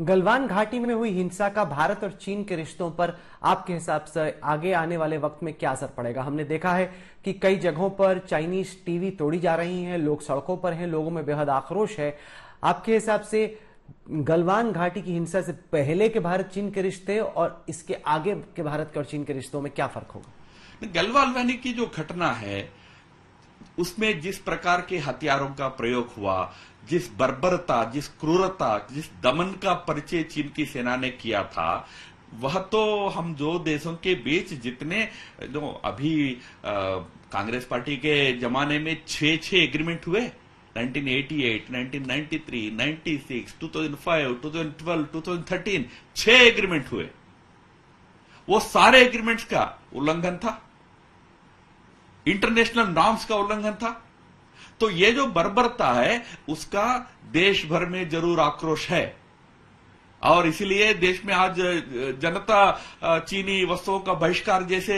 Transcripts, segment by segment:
गलवान घाटी में हुई हिंसा का भारत और चीन के रिश्तों पर आपके हिसाब से आगे आने वाले वक्त में क्या असर पड़ेगा? हमने देखा है कि कई जगहों पर चाइनीज टीवी तोड़ी जा रही हैं, लोग सड़कों पर हैं, लोगों में बेहद आक्रोश है। आपके हिसाब से गलवान घाटी की हिंसा से पहले के भारत चीन के रिश्ते और इसके आगे के भारत के और चीन के रिश्तों में क्या फर्क होगा? गलवान घाटी की जो घटना है उसमें जिस प्रकार के हथियारों का प्रयोग हुआ, जिस बर्बरता, जिस क्रूरता, जिस दमन का परिचय चीन की सेना ने किया था, वह तो हम जो देशों के बीच जितने जो अभी कांग्रेस पार्टी के जमाने में 6 एग्रीमेंट हुए, 1988, 1993, 96, 2005, 2012, 2013, 6 एग्रीमेंट हुए। वो सारे एग्रीमेंट्स का उल्लंघन था, इंटरनेशनल नॉर्म्स का उल्लंघन था। तो ये जो बर्बरता है उसका देश भर में जरूर आक्रोश है और इसीलिए देश में आज जनता चीनी वस्तुओं का बहिष्कार जैसे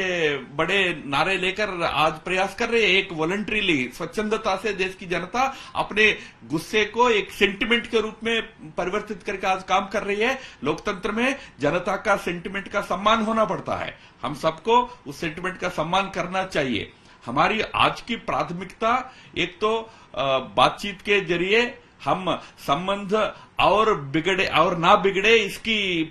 बड़े नारे लेकर आज प्रयास कर रहे हैं। एक वॉलंटरीली, स्वच्छंदता से देश की जनता अपने गुस्से को एक सेंटिमेंट के रूप में परिवर्तित करके आज काम कर रही है। लोकतंत्र में जनता का सेंटिमेंट का सम्मान होना पड़ता है, हम सबको उस सेंटिमेंट का सम्मान करना चाहिए। हमारी आज की प्राथमिकता एक तो बातचीत के जरिए हम संबंध और बिगड़े और ना बिगड़े इसकी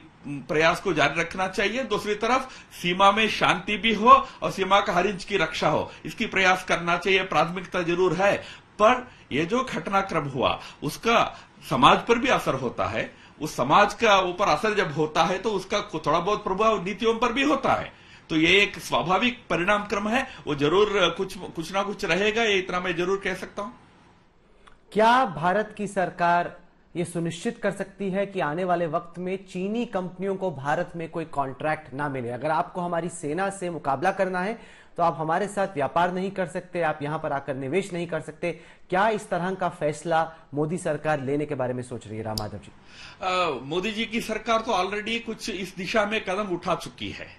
प्रयास को जारी रखना चाहिए। दूसरी तरफ सीमा में शांति भी हो और सीमा का हर इंच की रक्षा हो, इसकी प्रयास करना चाहिए। प्राथमिकता जरूर है, पर यह जो घटनाक्रम हुआ उसका समाज पर भी असर होता है। उस समाज का ऊपर असर जब होता है तो उसका थोड़ा बहुत प्रभाव नीतियों पर भी होता है। तो ये एक स्वाभाविक परिणाम क्रम है, वो जरूर कुछ ना कुछ रहेगा, ये इतना मैं जरूर कह सकता हूं। क्या भारत की सरकार ये सुनिश्चित कर सकती है कि आने वाले वक्त में चीनी कंपनियों को भारत में कोई कॉन्ट्रैक्ट ना मिले? अगर आपको हमारी सेना से मुकाबला करना है तो आप हमारे साथ व्यापार नहीं कर सकते, आप यहां पर आकर निवेश नहीं कर सकते। क्या इस तरह का फैसला मोदी सरकार लेने के बारे में सोच रही है? राम माधव जी, मोदी जी की सरकार तो ऑलरेडी कुछ इस दिशा में कदम उठा चुकी है।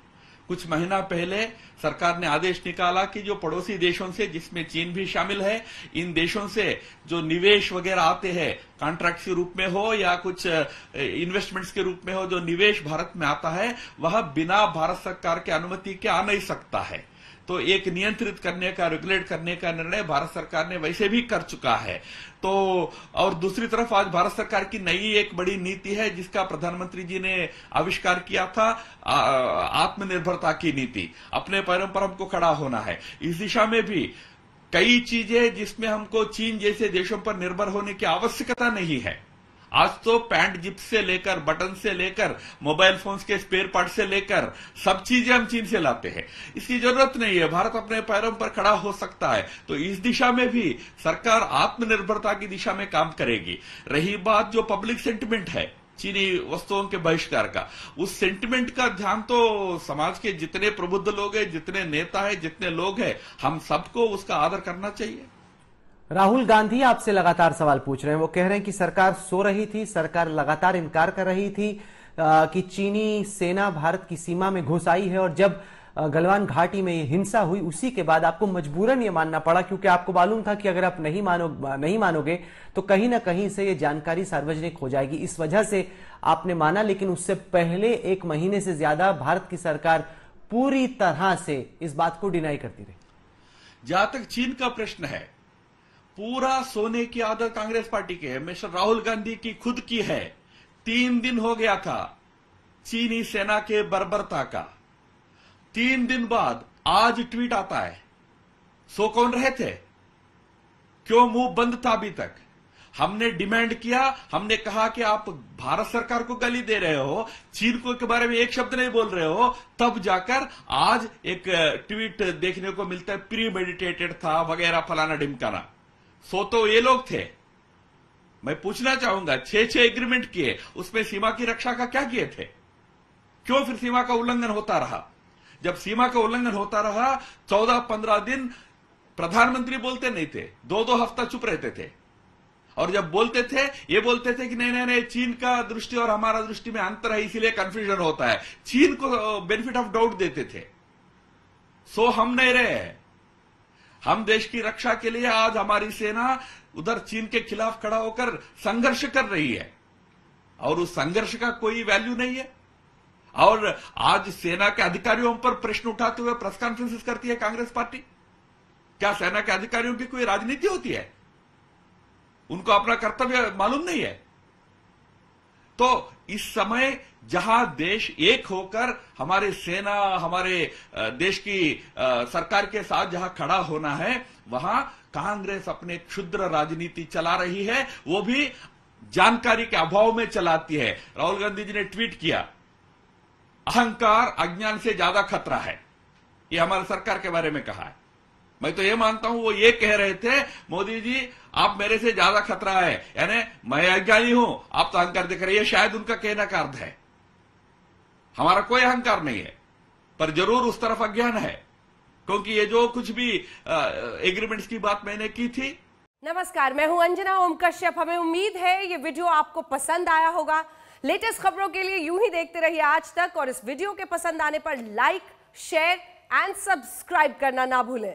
कुछ महीना पहले सरकार ने आदेश निकाला कि जो पड़ोसी देशों से, जिसमें चीन भी शामिल है, इन देशों से जो निवेश वगैरह आते हैं, कॉन्ट्रैक्ट के रूप में हो या कुछ इन्वेस्टमेंट्स के रूप में हो, जो निवेश भारत में आता है वह बिना भारत सरकार की अनुमति के आ नहीं सकता है। तो एक नियंत्रित करने का, रेगुलेट करने का निर्णय भारत सरकार ने वैसे भी कर चुका है। तो और दूसरी तरफ आज भारत सरकार की नई एक बड़ी नीति है जिसका प्रधानमंत्री जी ने आविष्कार किया था, आत्मनिर्भरता की नीति। अपने पैरों पर हमको खड़ा होना है। इस दिशा में भी कई चीजें जिसमें हमको चीन जैसे देशों पर निर्भर होने की आवश्यकता नहीं है। आज तो पैंट जिप से लेकर, बटन से लेकर, मोबाइल फोन्स के स्पेयर पार्ट से लेकर सब चीजें हम चीन से लाते हैं। इसकी जरूरत नहीं है, भारत अपने पैरों पर खड़ा हो सकता है। तो इस दिशा में भी सरकार आत्मनिर्भरता की दिशा में काम करेगी। रही बात जो पब्लिक सेंटिमेंट है चीनी वस्तुओं के बहिष्कार का, उस सेंटिमेंट का ध्यान तो समाज के जितने प्रबुद्ध लोग हैं, जितने नेता हैं, जितने लोग हैं, हम सबको उसका आदर करना चाहिए। राहुल गांधी आपसे लगातार सवाल पूछ रहे हैं। वो कह रहे हैं कि सरकार सो रही थी, सरकार लगातार इनकार कर रही थी कि चीनी सेना भारत की सीमा में घुस आई है, और जब गलवान घाटी में ये हिंसा हुई उसी के बाद आपको मजबूरन ये मानना पड़ा, क्योंकि आपको मालूम था कि अगर आप नहीं मानोगे तो कहीं ना कहीं से ये जानकारी सार्वजनिक हो जाएगी। इस वजह से आपने माना, लेकिन उससे पहले 1 महीने से ज्यादा भारत की सरकार पूरी तरह से इस बात को डिनाई करती रही। जहां तक चीन का प्रश्न है, पूरा सोने की आदत कांग्रेस पार्टी की है, मिस्टर राहुल गांधी की खुद की है। 3 दिन हो गया था चीनी सेना के बर्बरता का। 3 दिन बाद आज ट्वीट आता है। सो कौन रहे थे? क्यों मुंह बंद था अभी तक? हमने डिमांड किया, हमने कहा कि आप भारत सरकार को गाली दे रहे हो, चीन को के बारे में एक शब्द नहीं बोल रहे हो, तब जाकर आज एक ट्वीट देखने को मिलता है, प्री मेडिटेटेड था वगैरह फलाना ढिमकाना। सो तो ये लोग थे। मैं पूछना चाहूंगा, 6 एग्रीमेंट किए, उसमें सीमा की रक्षा का क्या किए थे? क्यों फिर सीमा का उल्लंघन होता रहा? जब सीमा का उल्लंघन होता रहा 14-15 दिन प्रधानमंत्री बोलते नहीं थे, 2-2 हफ्ता चुप रहते थे, और जब बोलते थे ये बोलते थे कि नहीं चीन का दृष्टि और हमारा दृष्टि में अंतर है, इसीलिए कंफ्यूजन होता है। चीन को बेनिफिट ऑफ डाउट देते थे। सो हम नहीं रहे। हम देश की रक्षा के लिए आज हमारी सेना उधर चीन के खिलाफ खड़ा होकर संघर्ष कर रही है। और उस संघर्ष का कोई वैल्यू नहीं है। और आज सेना के अधिकारियों पर प्रश्न उठाते हुए प्रेस कॉन्फ्रेंसेस करती है कांग्रेस पार्टी। क्या सेना के अधिकारियों की कोई राजनीति होती है? उनको अपना कर्तव्य मालूम नहीं है? तो इस समय जहां देश एक होकर हमारे सेना, हमारे देश की सरकार के साथ जहां खड़ा होना है, वहां कांग्रेस अपने क्षुद्र राजनीति चला रही है, वो भी जानकारी के अभाव में चलाती है। राहुल गांधी जी ने ट्वीट किया, अहंकार अज्ञान से ज्यादा खतरा है, ये हमारी सरकार के बारे में कहा है। मैं तो ये मानता हूं वो ये कह रहे थे, मोदी जी आप मेरे से ज्यादा खतरा है, यानी मैं अज्ञानी हूं, आप तो अहंकार दिख रहे हैं। शायद उनका कहना का अर्थ है हमारा कोई अहंकार नहीं है, पर जरूर उस तरफ अज्ञान है, क्योंकि ये जो कुछ भी एग्रीमेंट्स की बात मैंने की थी। नमस्कार, मैं हूं अंजना ओम कश्यप। हमें उम्मीद है ये वीडियो आपको पसंद आया होगा। लेटेस्ट खबरों के लिए यूं ही देखते रहिए आज तक, और इस वीडियो के पसंद आने पर लाइक, शेयर एंड सब्सक्राइब करना ना भूलें।